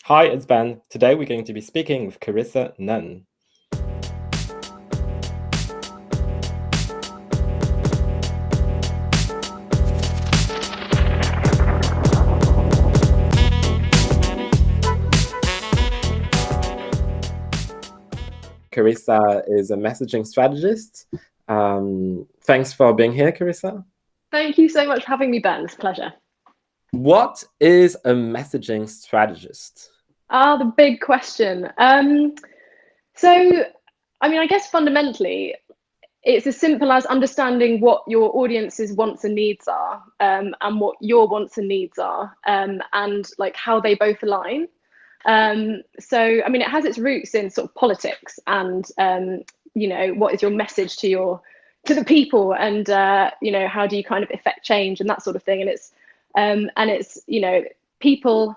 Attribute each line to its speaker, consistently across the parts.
Speaker 1: Hi, it's Ben. Today we're going to be speaking with Corissa Nunn. Corissa is a messaging strategist. Thanks for being here, Corissa.
Speaker 2: Thank you so much for having me, Ben. It's a pleasure.
Speaker 1: What is a messaging strategist?
Speaker 2: The big question. I guess fundamentally, it's as simple as understanding what your audience's wants and needs are, and what your wants and needs are, and like how they both align. It has its roots in sort of politics and what is your message to the people, and how do you kind of affect change and that sort of thing. And it's people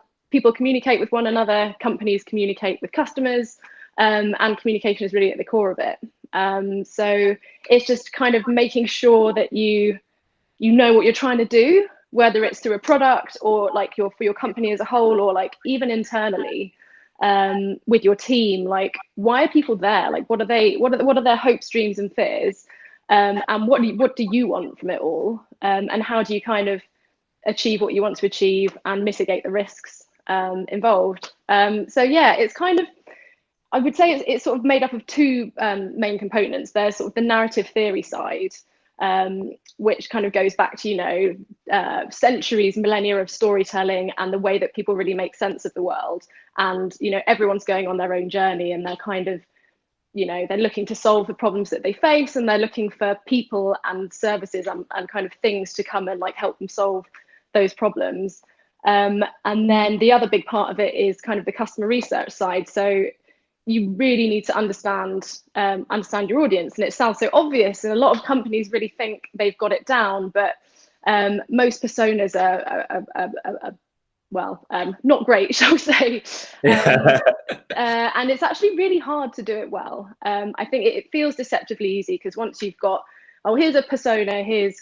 Speaker 2: communicate with one another, companies communicate with customers, and communication is really at the core of it. So it's just kind of making sure that you know what you're trying to do, whether it's through a product or like for your company as a whole, or like even internally with your team. Like, why are people there? Like, what are their hopes, dreams, and fears? And what do you want from it all? And how do you kind of achieve what you want to achieve and mitigate the risks involved? It's kind of, I would say it's sort of made up of two main components. There's sort of the narrative theory side, which kind of goes back to, centuries, millennia of storytelling and the way that people really make sense of the world. And, everyone's going on their own journey, and they're kind of, they're looking to solve the problems that they face, and they're looking for people and services and kind of things to come and like help them solve those problems. And then the other big part of it is kind of the customer research side. So you really need to understand your audience. And it sounds so obvious, and a lot of companies really think they've got it down, but most personas are not great, shall we say. And it's actually really hard to do it well. I think it feels deceptively easy, because once you've got, here's a persona, here's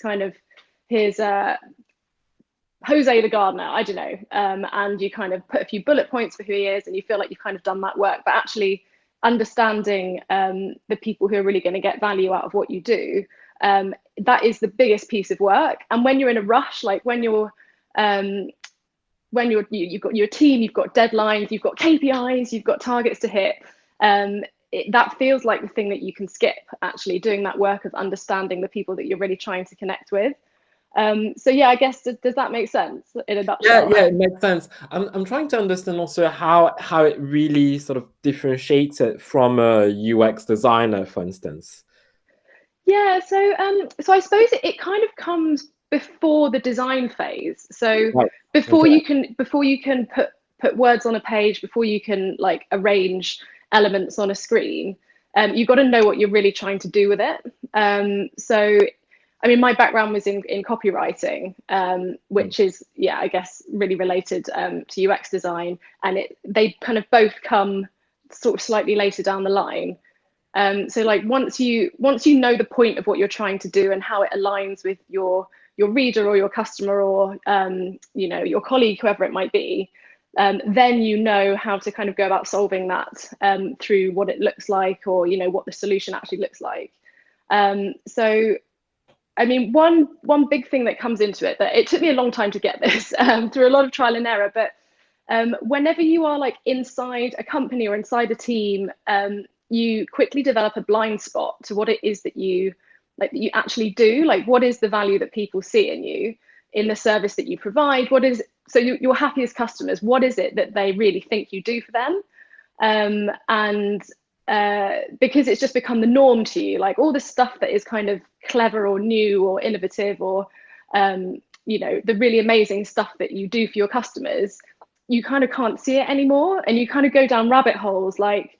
Speaker 2: Jose the gardener, I don't know, and you kind of put a few bullet points for who he is, and you feel like you've kind of done that work. But actually understanding the people who are really going to get value out of what you do, that is the biggest piece of work. And when you're in a rush, like when you've got your team, you've got deadlines, you've got KPIs, you've got targets to hit, that feels like the thing that you can skip, actually doing that work of understanding the people that you're really trying to connect with. I guess, does that make sense in a nutshell?
Speaker 1: Yeah, it makes sense. I'm trying to understand also how it really sort of differentiates it from a UX designer, for instance.
Speaker 2: Yeah, so I suppose it kind of comes before the design phase. So
Speaker 1: Right.
Speaker 2: before
Speaker 1: Okay.
Speaker 2: you can put words on a page, before you can like arrange elements on a screen, you've got to know what you're really trying to do with it. My background was in copywriting, which is, I guess, really related to UX design, and they kind of both come sort of slightly later down the line. Once you know the point of what you're trying to do and how it aligns with your reader or your customer or your colleague, whoever it might be, then you know how to kind of go about solving that through what it looks like, or what the solution actually looks like. One big thing that comes into it, that it took me a long time to get this through a lot of trial and error, but whenever you are like inside a company or inside a team, you quickly develop a blind spot to what it is that you actually do. Like, what is the value that people see in you, in the service that you provide? Your happiest customers, what is it that they really think you do for them? Because it's just become the norm to you, like all the stuff that is kind of clever or new or innovative, or the really amazing stuff that you do for your customers, you kind of can't see it anymore, and you kind of go down rabbit holes. Like,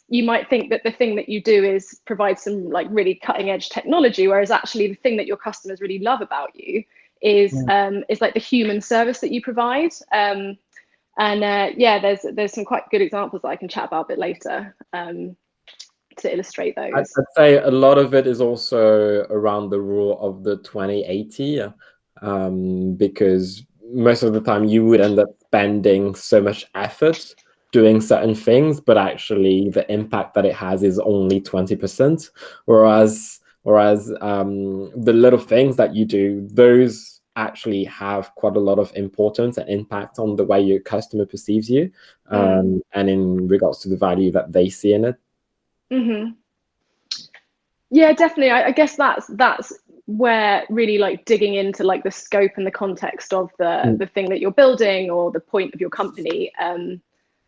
Speaker 2: you might think that the thing that you do is provide some like really cutting edge technology, whereas actually the thing that your customers really love about you is like the human service that you provide. There's some quite good examples that I can chat about a bit later to illustrate those.
Speaker 1: I'd say a lot of it is also around the rule of the 2080, because most of the time you would end up spending so much effort doing certain things, but actually the impact that it has is only 20%. Whereas the little things that you do, those actually have quite a lot of importance and impact on the way your customer perceives you, and in regards to the value that they see in it.
Speaker 2: Mm-hmm. Yeah, definitely. I guess that's where really like digging into like the scope and the context of the thing that you're building or the point of your company,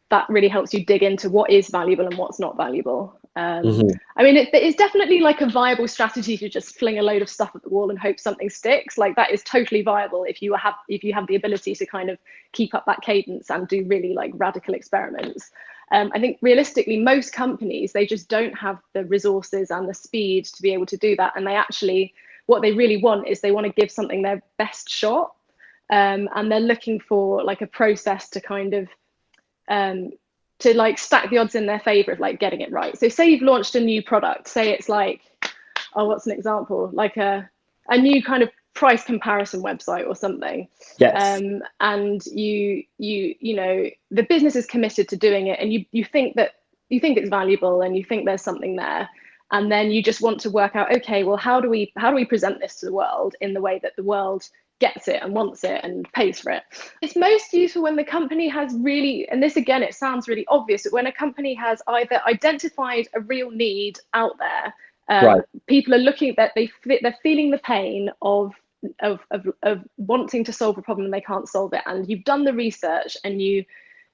Speaker 2: that really helps you dig into what is valuable and what's not valuable. I mean, it's definitely like a viable strategy to just fling a load of stuff at the wall and hope something sticks. Like that is totally viable if you have the ability to kind of keep up that cadence and do really like radical experiments. I think realistically, most companies, they just don't have the resources and the speed to be able to do that. And they actually, what they really want is they want to give something their best shot. And they're looking for like a process to kind of to like stack the odds in their favor of like getting it right. So say you've launched a new product, say it's like, oh, what's an example? Like a new kind of price comparison website or something.
Speaker 1: Yes.
Speaker 2: And you know, the business is committed to doing it, and you think it's valuable and you think there's something there. And then you just want to work out, okay, well, how do we present this to the world in the way that the world gets it and wants it and pays for it? It's most useful when the company has really, and this again, it sounds really obvious, but when a company has either identified a real need out there,
Speaker 1: Right.
Speaker 2: people are looking that they're feeling the pain of wanting to solve a problem and they can't solve it, and you've done the research and you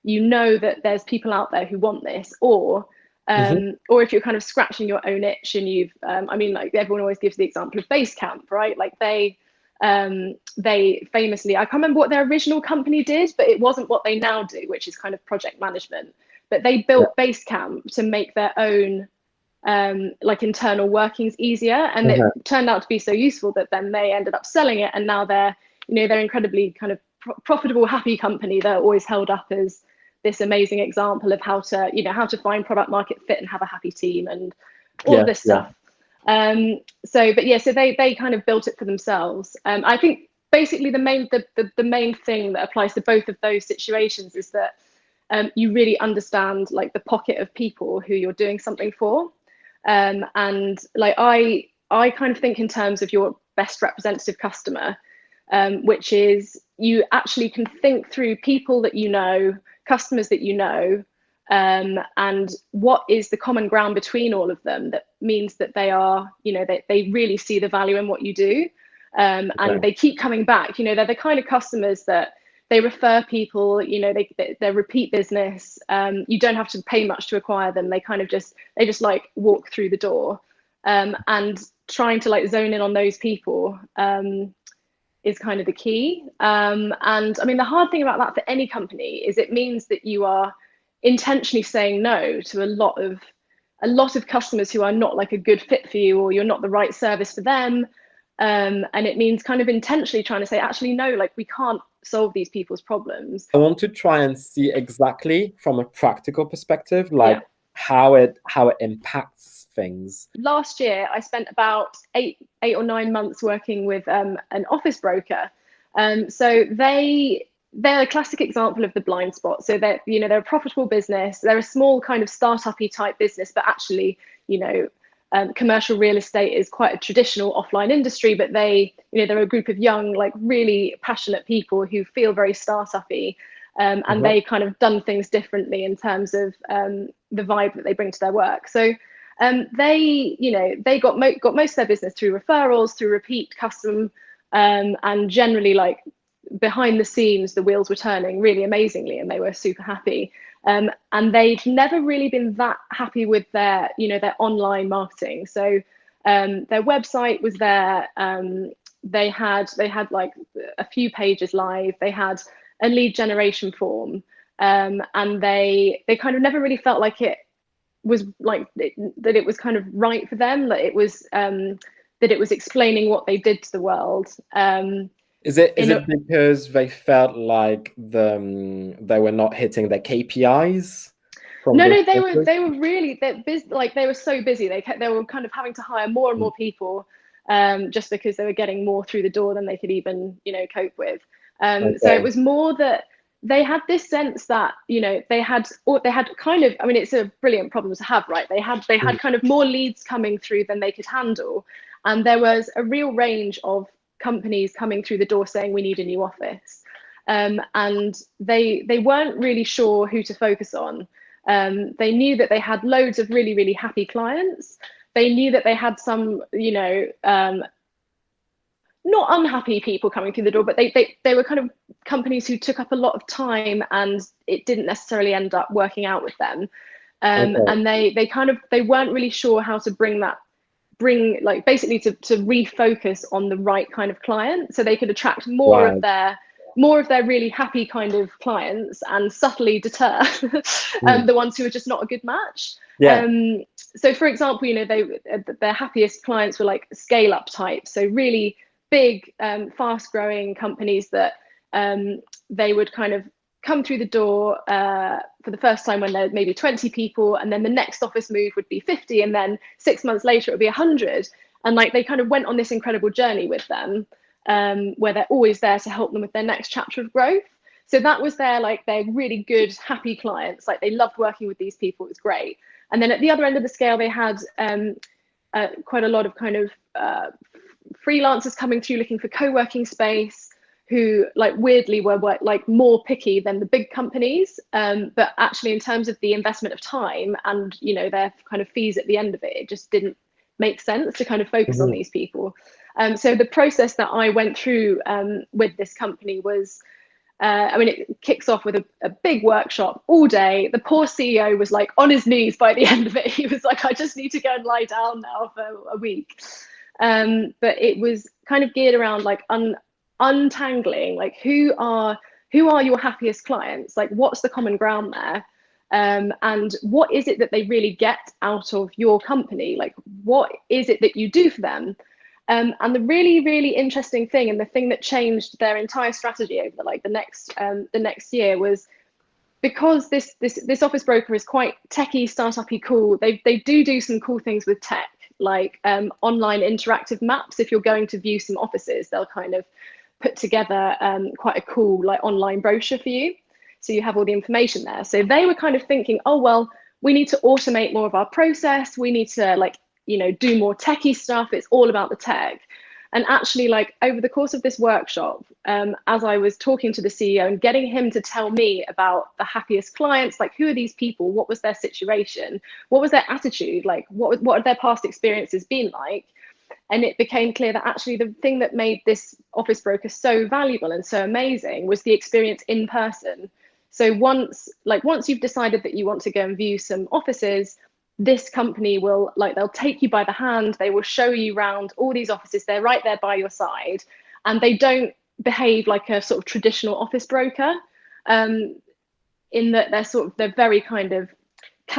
Speaker 2: know that there's people out there who want this, or if you're kind of scratching your own itch and you've I mean, like everyone always gives the example of Basecamp, right? Like they famously, I can't remember what their original company did, but it wasn't what they now do, which is kind of project management. But they built Basecamp to make their own like internal workings easier, and it turned out to be so useful that then they ended up selling it, and now they're incredibly kind of profitable, happy company. They're always held up as this amazing example of how to find product market fit and have a happy team and all of this stuff. So they kind of built it for themselves. I think basically the main thing that applies to both of those situations is that you really understand like the pocket of people who you're doing something for. And like I kind of think in terms of your best representative customer, which is you actually can think through people that you know, customers that you know, and what is the common ground between all of them that means that they are, they really see the value in what you do. And they keep coming back. They're the kind of customers that they refer people, they're repeat business. You don't have to pay much to acquire them. They just like walk through the door, and trying to like zone in on those people is kind of the key. And I mean, the hard thing about that for any company is it means that you are intentionally saying no to a lot of customers who are not like a good fit for you, or you're not the right service for them. And it means kind of intentionally trying to say, actually, no, like we can't solve these people's problems.
Speaker 1: I want to try and see exactly from a practical perspective, like how it impacts things.
Speaker 2: Last year, I spent about eight or 9 months working with an office broker. So they're a classic example of the blind spot. So they're a profitable business. They're a small kind of startup-y type business, but actually, commercial real estate is quite a traditional offline industry, but they're a group of young, like really passionate people who feel very startup-y, and they kind of done things differently in terms of the vibe that they bring to their work. So they got most of their business through referrals, through repeat custom, and generally like behind the scenes, the wheels were turning really amazingly, and they were super happy. And they'd never really been that happy with their online marketing. So their website was there. They had like a few pages live. They had a lead generation form, and they kind of never really felt like it was like that it was kind of right for them. That it was explaining what they did to the world.
Speaker 1: Is it because they felt like they were not hitting their KPIs?
Speaker 2: No, they were really they were so busy. They were kind of having to hire more and more people, just because they were getting more through the door than they could even cope with. So it was more that they had this sense that, you know, they had kind of, I mean, it's a brilliant problem to have, right? They had kind of more leads coming through than they could handle, and there was a real range of companies coming through the door saying we need a new office, and they weren't really sure who to focus on. They knew that they had loads of really happy clients. They knew that they had some, you know, not unhappy people coming through the door, but they were kind of companies who took up a lot of time, and it didn't necessarily end up working out with them.
Speaker 1: Okay.
Speaker 2: And they weren't really sure how to bring like basically to refocus on the right kind of client, so they could attract more
Speaker 1: Right.
Speaker 2: of their really happy kind of clients and subtly deter the ones who are just not a good match.
Speaker 1: Yeah.
Speaker 2: So for example, you know, their happiest clients were like scale up type, so really big, fast growing companies that they would kind of come through the door for the first time when they're maybe 20 people, and then the next office move would be 50, and then 6 months later it would be 100. And like they kind of went on this incredible journey with them, where they're always there to help them with their next chapter of growth. So that was their really good, happy clients. Like they loved working with these people. It was great. And then at the other end of the scale, they had quite a lot of kind of freelancers coming through looking for co-working space, who like weirdly were like more picky than the big companies, but actually in terms of the investment of time and, you know, their kind of fees at the end of it, it just didn't make sense to kind of focus on these people. So the process that I went through with this company was, I mean, it kicks off with a big workshop all day. The poor CEO was like on his knees by the end of it. He was like, I just need to go and lie down now for a week. But it was kind of geared around like untangling, like who are your happiest clients, like what's the common ground there, and what is it that they really get out of your company, like what is it that you do for them. And the really interesting thing, and the thing that changed their entire strategy over the next year, was because this office broker is quite techie, startup-y cool. They do some cool things with tech, like online interactive maps. If you're going to view some offices, they'll kind of put together quite a cool like online brochure for you, so you have all the information there. So they were kind of thinking, oh well, we need to automate more of our process. We need to like, you know, do more techie stuff. It's all about the tech. And actually, like over the course of this workshop, as I was talking to the CEO and getting him to tell me about the happiest clients, like who are these people, what was their situation, what was their attitude, like what had their past experiences been like, and it became clear that actually the thing that made this office broker so valuable and so amazing was the experience in person. So once you've decided that you want to go and view some offices, this company will, like, they'll take you by the hand, they will show you around all these offices, they're right there by your side, and they don't behave like a sort of traditional office broker, in that they're very kind of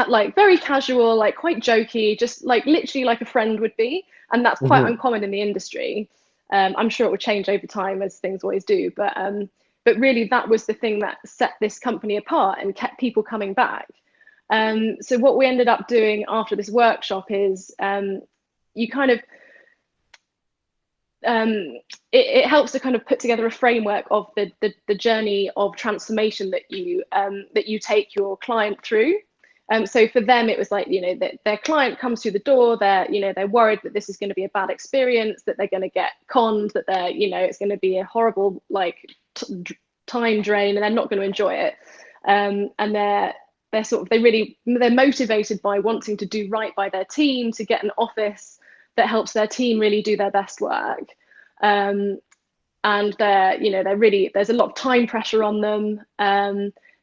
Speaker 2: like very casual, like quite jokey, just like literally like a friend would be. And that's quite uncommon in the industry. I'm sure it will change over time, as things always do, but really that was the thing that set this company apart and kept people coming back. So what we ended up doing after this workshop is you kind of it helps to kind of put together a framework of the journey of transformation that you take your client through. So for them, it was like, you know, that their client comes through the door, they're worried that this is going to be a bad experience, that they're going to get conned, that it's going to be a horrible like time drain, and they're not going to enjoy it. And they're motivated by wanting to do right by their team, to get an office that helps their team really do their best work. And there's a lot of time pressure on them.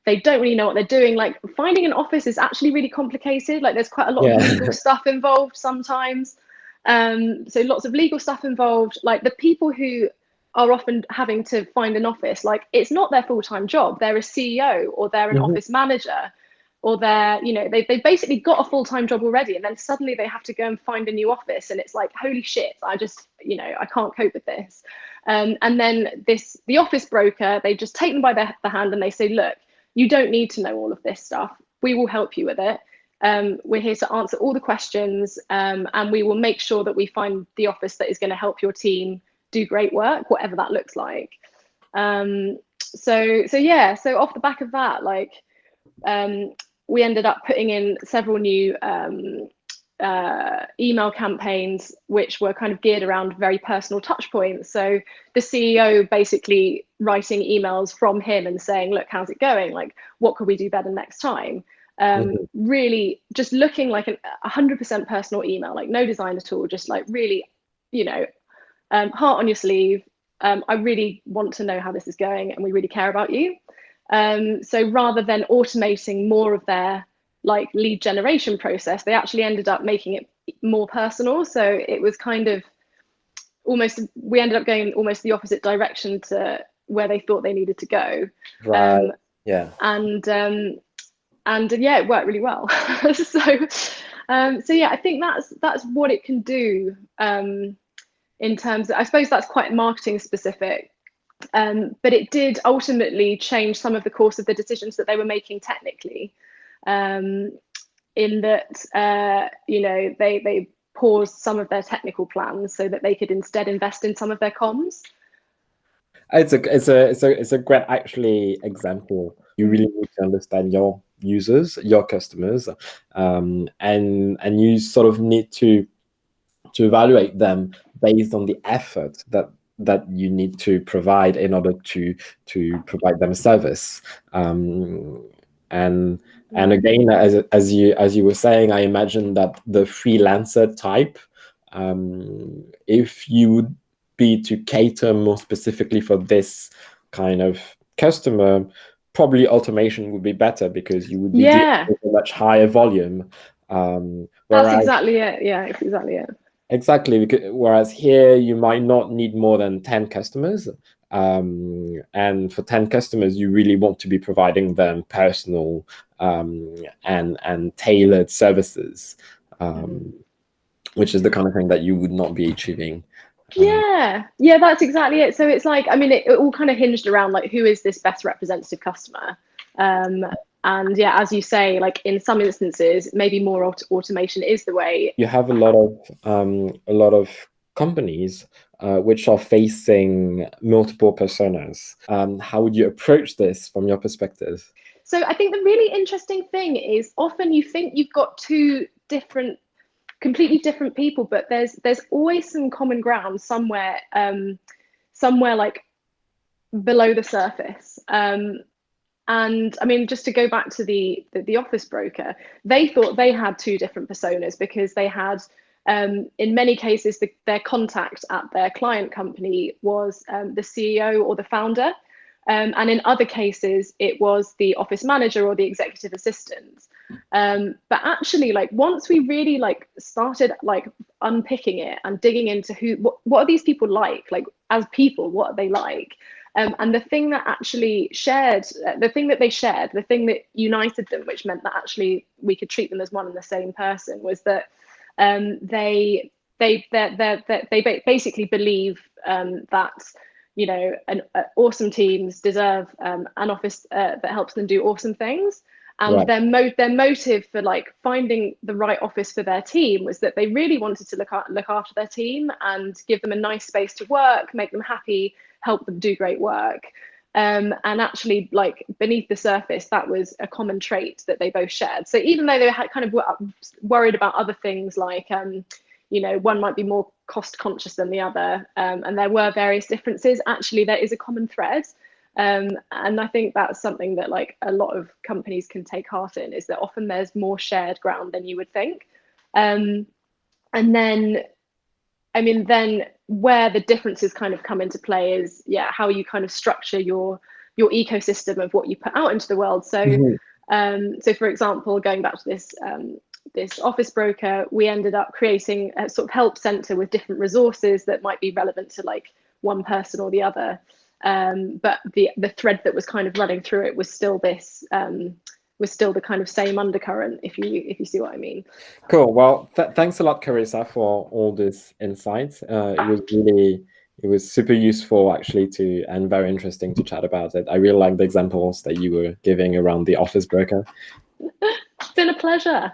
Speaker 2: They don't really know what they're doing. Like finding an office is actually really complicated. Like there's quite a lot of legal stuff involved sometimes. So lots of legal stuff involved. Like the people who are often having to find an office, like it's not their full-time job. They're a CEO or they're an office manager, or they basically got a full-time job already, and then suddenly they have to go and find a new office, and it's like, holy shit, I can't cope with this. And then the office broker, they just take them by the hand and they say, look, you don't need to know all of this stuff. We will help you with it. We're here to answer all the questions, and we will make sure that we find the office that is going to help your team do great work, whatever that looks like. So yeah, so off the back of that, like we ended up putting in several new email campaigns which were kind of geared around very personal touch points. So the CEO basically writing emails from him and saying, look, how's it going? Like, what could we do better next time? Really just looking like a 100% personal email, like no design at all, just like really, heart on your sleeve. I really want to know how this is going and we really care about you. So rather than automating more of their like lead generation process, they actually ended up making it more personal. So it was kind of almost, we ended up going almost the opposite direction to where they thought they needed to go.
Speaker 1: Right. Yeah.
Speaker 2: And yeah, it worked really well. So yeah, I think that's what it can do in terms of, I suppose that's quite marketing specific. But it did ultimately change some of the course of the decisions that they were making technically, in that they paused some of their technical plans so that they could instead invest in some of their comms.
Speaker 1: It's a great actually example. You really need to understand your users, your customers, and you sort of need to evaluate them based on the effort that you need to provide in order to provide them a service. And again, as you were saying, I imagine that the freelancer type, if you would be to cater more specifically for this kind of customer, probably automation would be better because you would be dealing with a much higher volume.
Speaker 2: That's exactly it. Yeah, exactly it.
Speaker 1: Exactly, because whereas here you might not need more than 10 customers. And for 10 customers, you really want to be providing them personal and tailored services, which is the kind of thing that you would not be achieving.
Speaker 2: Yeah, that's exactly it. So it's like, I mean, it all kind of hinged around like, who is this best representative customer? And yeah, as you say, like in some instances, maybe more automation is the way.
Speaker 1: You have a lot of companies which are facing multiple personas. How would you approach this from your perspective?
Speaker 2: So I think the really interesting thing is often you think you've got two completely different people, but there's always some common ground somewhere, somewhere like below the surface. And I mean, just to go back to the office broker, they thought they had two different personas because they had, in many cases, their contact at their client company was the CEO or the founder. And in other cases, it was the office manager or the executive assistant. But actually, like once we really like started like unpicking it and digging into what are these people like as people, what are they like? And the thing that actually the thing that united them, which meant that actually we could treat them as one and the same person, was that they basically believe that awesome teams deserve an office that helps them do awesome things. And right. Their motive for like finding the right office for their team was that they really wanted to look after their team and give them a nice space to work, make them happy, help them do great work. And actually, like beneath the surface, that was a common trait that they both shared. So even though they had kind of worried about other things like, one might be more cost conscious than the other, and there were various differences, actually there is a common thread. And I think that's something that like a lot of companies can take heart in, is that often there's more shared ground than you would think. And then, I mean, then where the differences kind of come into play is, how you kind of structure your ecosystem of what you put out into the world. So, so for example, going back to this office broker, we ended up creating a sort of help center with different resources that might be relevant to like one person or the other. But the thread that was kind of running through it was still this, was still the kind of same undercurrent, if you see what I mean.
Speaker 1: Cool. Well, thanks a lot, Corissa, for all this insights. It was super useful actually and very interesting to chat about it. I really like the examples that you were giving around the office broker.
Speaker 2: It's been a pleasure.